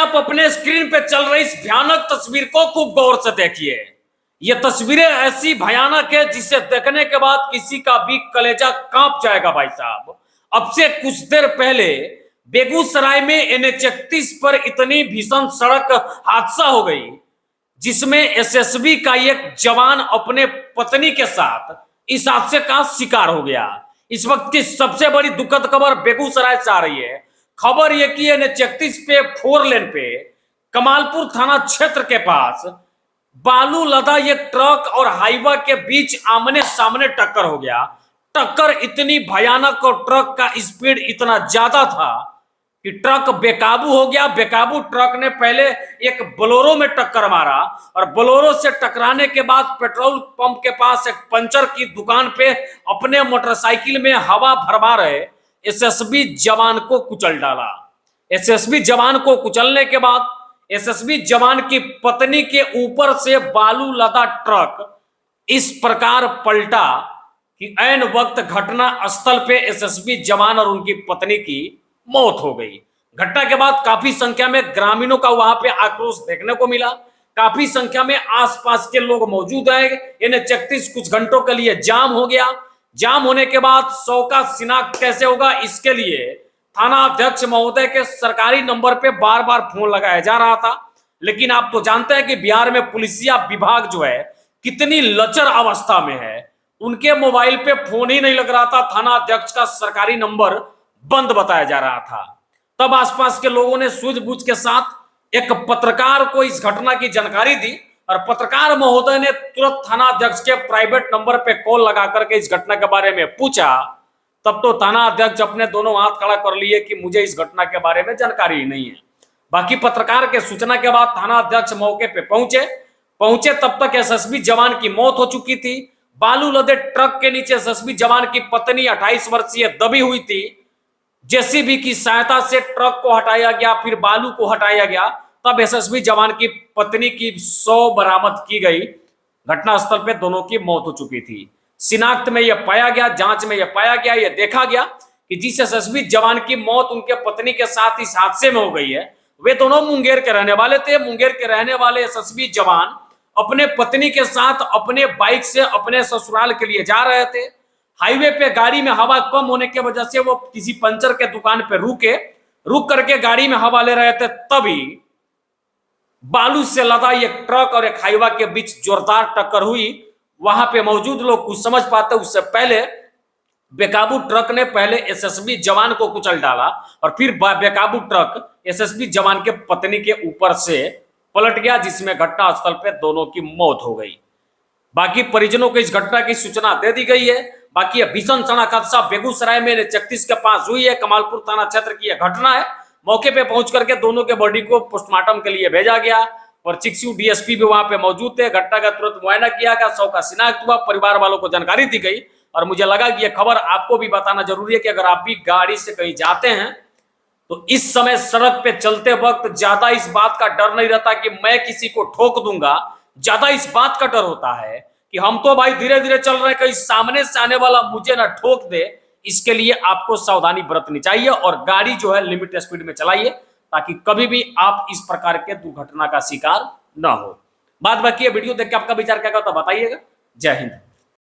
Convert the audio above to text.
आप अपने स्क्रीन पे चल रही इस भयानक तस्वीर को खूब गौर से देखिए। ये तस्वीरें ऐसी भयानक है जिसे देखने के बाद किसी का भी कलेजा कांप जाएगा भाई साहब। अब से कुछ देर पहले बेगूसराय में NH31 पर इतनी भीषण सड़क हादसा हो गई जिसमें SSB का एक जवान अपने पत्नी के साथ इस हादसे का शिकार हो गया। इस वक्त की सबसे बड़ी दुखद खबर बेगूसराय से आ रही है। खबर यह कि NH31 पे 4 लेन पे कमालपुर थाना क्षेत्र के पास बालू लदा एक ट्रक और हाईवा के बीच आमने सामने टक्कर हो गया। टक्कर इतनी भयानक और ट्रक का स्पीड इतना ज्यादा था कि ट्रक बेकाबू हो गया। बेकाबू ट्रक ने पहले एक बोलेरो में टक्कर मारा और बोलेरो से टकराने के बाद पेट्रोल पंप के पास एक पंचर की दुकान पे अपने मोटरसाइकिल में हवा भरवा रहे SSB जवान को कुचल डाला। SSB जवान को कुचलने के बाद SSB जवान की पत्नी के ऊपर से बालू लदा ट्रक इस प्रकार पलटा कि ऐन वक्त घटना स्थल पे SSB जवान और उनकी पत्नी की मौत हो गई। घटना के बाद काफी संख्या में ग्रामीणों का वहां पे आक्रोश देखने को मिला। काफी संख्या में आसपास के लोग मौजूद आए। NH31 कुछ घंटों के लिए जाम हो गया। जाम होने के बाद 100 का शिनाख्त कैसे होगा, इसके लिए थाना अध्यक्ष महोदय के सरकारी नंबर पे बार बार फोन लगाया जा रहा था। लेकिन आप तो जानते हैं कि बिहार में पुलिसिया विभाग जो है कितनी लचर अवस्था में है। उनके मोबाइल पे फोन ही नहीं लग रहा था। थाना अध्यक्ष का सरकारी नंबर बंद बताया जा रहा था। तब आसपास के लोगों ने सूझबूझ के साथ एक पत्रकार को इस घटना की जानकारी दी और पत्रकार महोदय ने तुरंत थाना अध्यक्ष के प्राइवेट नंबर पे कॉल लगा करके इस घटना के बारे में पूछा। तब तो थाना अध्यक्ष अपने दोनों हाथ खड़ा कर लिए कि मुझे इस घटना के बारे में जानकारी ही नहीं है। बाकी पत्रकार के सूचना के बाद थाना अध्यक्ष मौके पे पहुंचे तब तक SSB जवान की मौत हो चुकी थी। बालू लदे ट्रक के नीचे SSB जवान की पत्नी 28 वर्षीय दबी हुई थी। JCB की सहायता से ट्रक को हटाया गया, फिर बालू को हटाया गया। तब SSB जवान की पत्नी की 100 बरामद की गई। घटनास्थल पे दोनों की मौत हो चुकी थी। शिनाख्त में यह पाया गया, जांच में यह पाया गया, यह देखा गया कि जिस SSB जवान की मौत उनके पत्नी के साथ इस हादसे में हो गई है, वे दोनों मुंगेर के रहने वाले थे। मुंगेर के रहने वाले SSB जवान अपने पत्नी के साथ अपने बाइक से अपने ससुराल के लिए जा रहे थे। हाईवे पे गाड़ी में हवा कम होने की वजह से वो किसी पंचर के दुकान पे रुक करके गाड़ी में हवा ले रहे थे। तभी बालू से लदा एक ट्रक और एक हाईवा के बीच जोरदार टक्कर हुई। वहां पे मौजूद लोग कुछ समझ पाते उससे पहले बेकाबू ट्रक ने पहले SSB जवान को कुचल डाला और फिर बेकाबू ट्रक SSB जवान के पत्नी के ऊपर से पलट गया, जिसमें घटनास्थल पे दोनों की मौत हो गई। बाकी परिजनों को इस घटना की सूचना दे दी गई है। बाकी यह भीषण सड़क हादसा बेगूसराय में NH31 के पास हुई है। कमालपुर थाना क्षेत्र की यह घटना है। मौके पे पहुंच करके दोनों के बॉडी को पोस्टमार्टम के लिए भेजा गया और चिकसिया DSP भी वहां पे मौजूद थे। घटना का तुरंत मुआयना किया गया, 100 का शिनाख्त हुआ, परिवार वालों को जानकारी दी गई। और मुझे लगा कि यह खबर आपको भी बताना जरूरी है कि अगर आप भी गाड़ी से कहीं जाते हैं तो इस समय सड़क पे चलते वक्त ज्यादा इस बात का डर नहीं रहता कि मैं किसी को ठोक दूंगा। ज्यादा इस बात का डर होता है कि हम तो भाई धीरे धीरे चल रहे हैं, कहीं सामने से आने वाला मुझे ना ठोक दे। इसके लिए आपको सावधानी बरतनी चाहिए और गाड़ी जो है लिमिट स्पीड में चलाइए ताकि कभी भी आप इस प्रकार के दुर्घटना का शिकार ना हो। बात बाकी वीडियो देख के आपका विचार क्या कहता बताइएगा। जय हिंद।